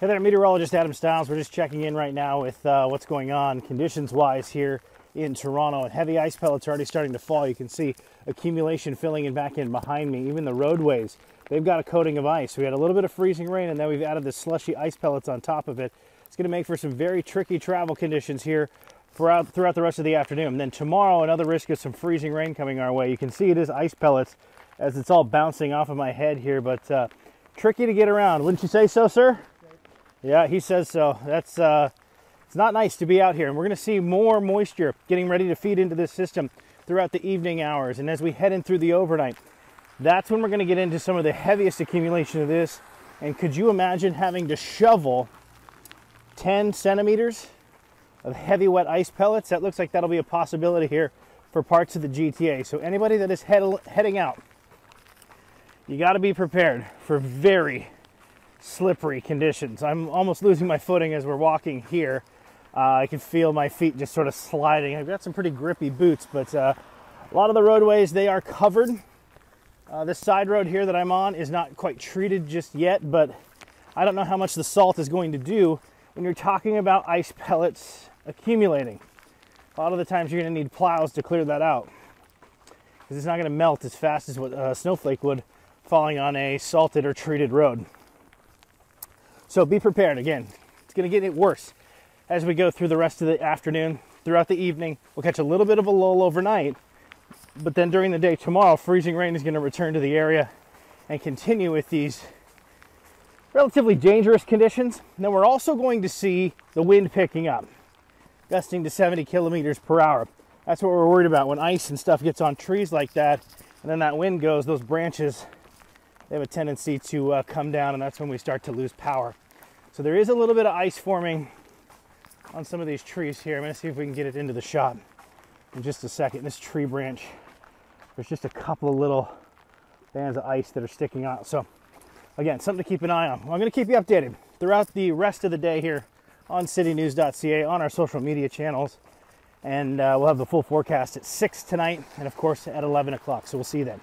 Hey there, Meteorologist Adam Stiles. We're just checking in right now with what's going on conditions-wise here in Toronto. And heavy ice pellets are already starting to fall. You can see accumulation filling in back in behind me. Even the roadways, they've got a coating of ice. We had a little bit of freezing rain, and then we've added the slushy ice pellets on top of it. It's going to make for some very tricky travel conditions here throughout the rest of the afternoon. And then tomorrow, another risk of some freezing rain coming our way. You can see it is ice pellets as it's all bouncing off of my head here, but tricky to get around. Wouldn't you say so, sir? Yeah, he says so. That's it's not nice to be out here, and we're going to see more moisture getting ready to feed into this system throughout the evening hours. And as we head in through the overnight, that's when we're going to get into some of the heaviest accumulation of this. And could you imagine having to shovel 10 centimeters of heavy wet ice pellets? That looks like that'll be a possibility here for parts of the GTA. So anybody that is heading out, you got to be prepared for very slippery conditions. I'm almost losing my footing as we're walking here. I can feel my feet just sort of sliding. I've got some pretty grippy boots, but a lot of the roadways, they are covered. This side road here that I'm on is not quite treated just yet, but I don't know how much the salt is going to do when you're talking about ice pellets accumulating. A lot of the times you're going to need plows to clear that out, because it's not going to melt as fast as what a snowflake would falling on a salted or treated road. So be prepared. Again, it's going to get worse as we go through the rest of the afternoon. Throughout the evening, we'll catch a little bit of a lull overnight, but then during the day tomorrow, freezing rain is going to return to the area and continue with these relatively dangerous conditions. And then we're also going to see the wind picking up, gusting to 70 kilometers per hour. That's what we're worried about when ice and stuff gets on trees like that, and then that wind goes, those branches, they have a tendency to come down, and that's when we start to lose power. So there is a little bit of ice forming on some of these trees here. I'm going to see if we can get it into the shot in just a second. This tree branch, there's just a couple of little bands of ice that are sticking out. So again, something to keep an eye on. Well, I'm going to keep you updated throughout the rest of the day here on citynews.ca, on our social media channels. And we'll have the full forecast at 6 tonight, and of course at 11 o'clock. So we'll see you then.